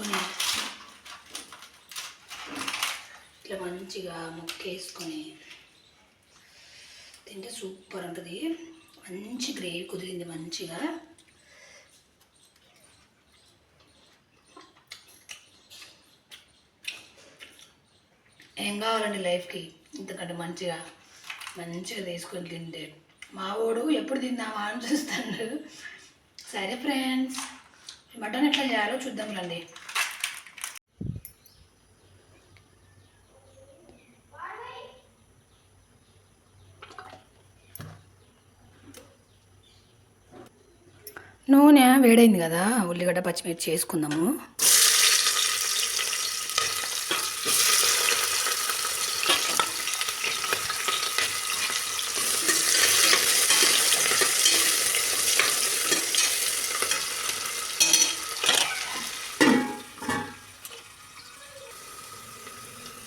వేసుకొని ఇట్లా మంచిగా ముక్కేసుకొని తింటే సూపర్ ఉంటుంది. మంచి గ్రేవీ కుదిరింది మంచిగా. ఏం కావాలండి లైఫ్కి ఇంతకంటే మంచిగా తీసుకొని తింటే. మావోడు ఎప్పుడు తిందామా అని చూస్తాడు. సరే ఫ్రెండ్స్, మటన్ ఎట్లా చేయాలో చూద్దాంలండి. నూనె వేడైంది కదా, ఉల్లిగడ్డ పచ్చిమిర్చి వేసుకుందాము.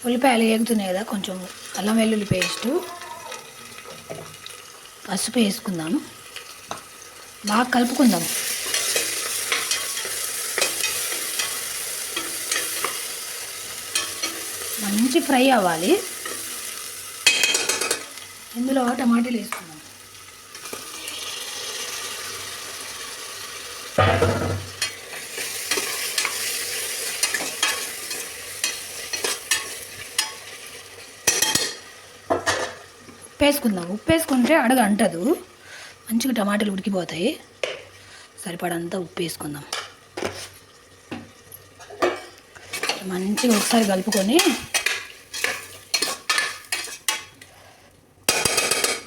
ఉల్లిపాయలు వేగుతున్నాయి కదా, కొంచెం అల్లం వెల్లుల్లి పేస్టు, పసుపు వేసుకుందాము. బాగా కలుపుకుందాం. మంచి ఫ్రై అవ్వాలి. ఇందులో టమాటాలు వేసుకుందాం. ఉప్పు వేసుకుంటే అడగ అంటదు, మంచిగా టమాటాలు ఉడికిపోతాయి. సరిపడంతా ఉప్పు వేసుకుందాం. మంచిగా ఒకసారి కలుపుకొని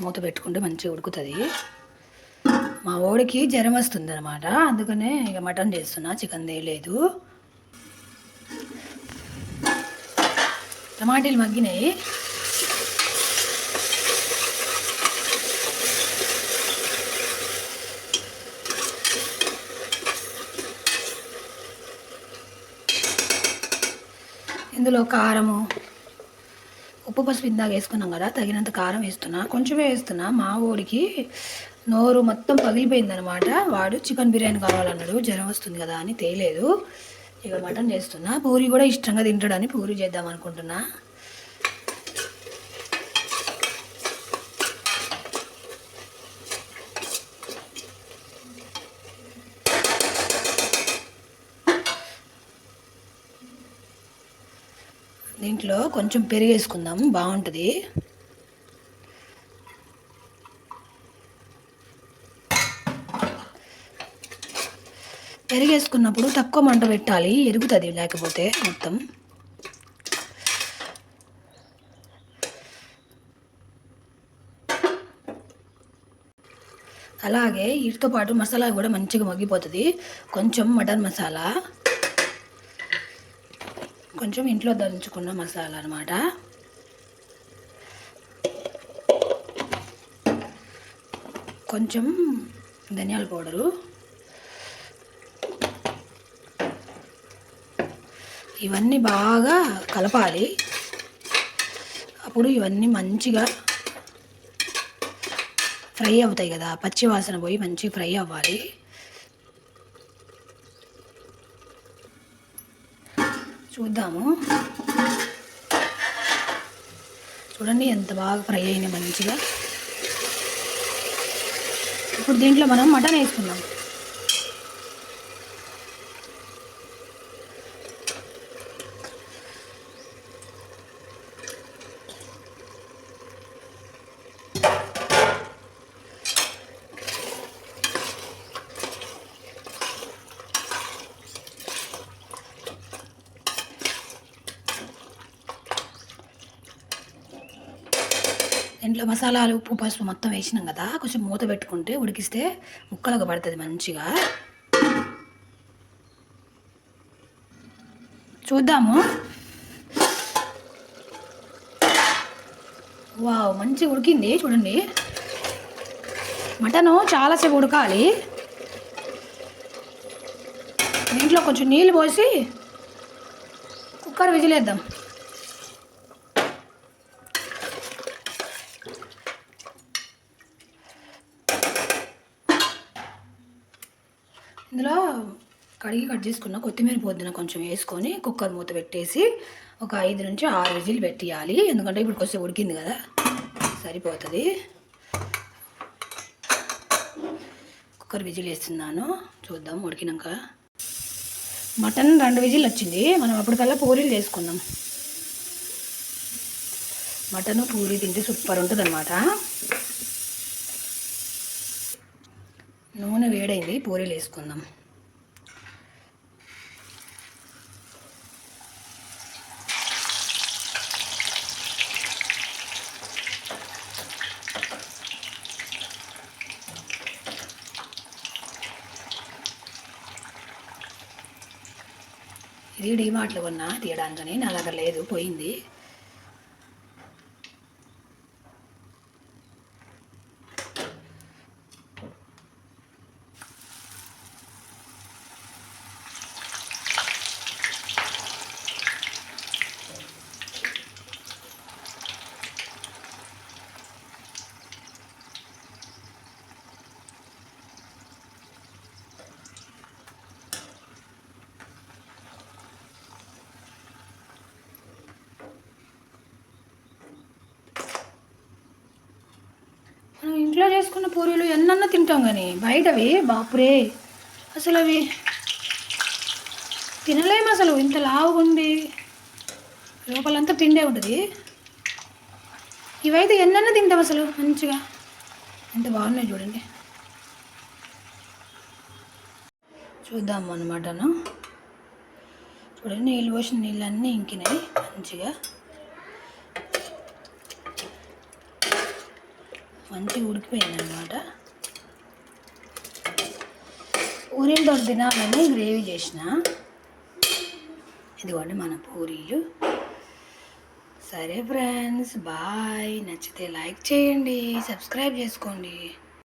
మూత పెట్టుకుంటే మంచిగా ఉడుకుతుంది. మా ఓడికి జ్వరం వస్తుంది అనమాట, అందుకనే ఇక మటన్ చేస్తున్నా, చికెన్ తేలేదు. టమాటాలు మగ్గినాయి. ఇందులో కారము, ఉప్పు, పసుపు ఇందాక వేసుకున్నాం కదా, తగినంత కారం వేస్తున్నా. కొంచెమే వేస్తున్నా. మా ఊడికి నోరు మొత్తం పగిలిపోయిందనమాట. వాడు చికెన్ బిర్యానీ కావాలన్నాడు, జ్వరం వస్తుంది కదా అని తేలేదు. ఇక మటన్ చేస్తున్నా. పూరి కూడా ఇష్టంగా తింటాడని పూరి చేద్దాం అనుకుంటున్నా. దీంట్లో కొంచెం పెరుగు వేసుకుందాం, బాగుంటుంది. పెరుగు వేసుకున్నప్పుడు తక్కువ మంట పెట్టాలి, ఎరుగుతుంది లేకపోతే మొత్తం. అలాగే వీటితో పాటు మసాలా కూడా మంచిగా మగ్గిపోతుంది. కొంచెం మటన్ మసాలా, కొంచెం ఇంట్లో దంచుకున్న మసాలా అనమాట. కొంచెం ధనియాల పౌడరు, ఇవన్నీ బాగా కలపాలి. అప్పుడు ఇవన్నీ మంచిగా ఫ్రై అవుతాయి కదా, పచ్చి వాసన పోయి మంచిగా ఫ్రై అవ్వాలి. చూద్దాము. చూడండి ఎంత బాగా ఫ్రై అయినాయి మంచిగా. ఇప్పుడు దీంట్లో మనం మటన్ వేసుకుందాం. దీంట్లో మసాలాలు, ఉప్పు, పసుపు మొత్తం వేసినాం కదా, కొంచెం మూత పెట్టుకుంటే ఉడికిస్తే ముక్కలకు పడుతుంది మంచిగా. చూద్దాము. వావ్, మంచిగా ఉడికింది చూడండి. మటను చాలాసేపు ఉడకాలి. దీంట్లో కొంచెం నీళ్ళు పోసి కుక్కర్ విజిలేద్దాం. ఇందులో కడిగి కట్ చేసుకున్న కొత్తిమీర పొద్దున కొంచెం వేసుకొని కుక్కర్ మూత పెట్టేసి ఒక 5 నుంచి 6 విజిల్ పెట్టేయాలి. ఎందుకంటే ఇప్పుడు కొంచెం ఉడికింది కదా, సరిపోతుంది. కుక్కర్ విజిల్ వేస్తున్నాను, చూద్దాం ఉడికినాక. మటన్ 2 విజిల్ వచ్చింది. మనం అప్పటికల్లా పూరీలు చేసుకుందాం. మటన్ పూరీ తింటే సూపర్ ఉంటుంది అనమాట. నూనె వేడైంది, పూరీలు వేసుకుందాం. ఇది డీమార్ట్లో కొన్నా తీయడానికని, నా దగ్గర లేదు, పోయింది. మనం ఇంట్లో చేసుకున్న పూరీలు ఎన్నన్నా తింటాం, కానీ బయటవి బాపురే, అసలు అవి తినలేము. అసలు ఇంత లావుగా ఉండి లోపలంతా పిండే ఉంటుంది. ఇవైతే ఎన్నన్నా తింటాం అసలు మంచిగా, ఎంత బాగున్నాయి చూడండి. చూద్దాం అనమాటను. చూడండి, నీళ్ళు పోసిన నీళ్ళన్నీ ఇంకినాయి మంచిగా ఉడికిపోయింది అనమాట. పూరీలతో తినాలని గ్రేవీ చేసిన. ఇదిగోండి మన పూరీలు. సరే ఫ్రెండ్స్, బాయ్. నచ్చితే లైక్ చేయండి, సబ్స్క్రైబ్ చేసుకోండి.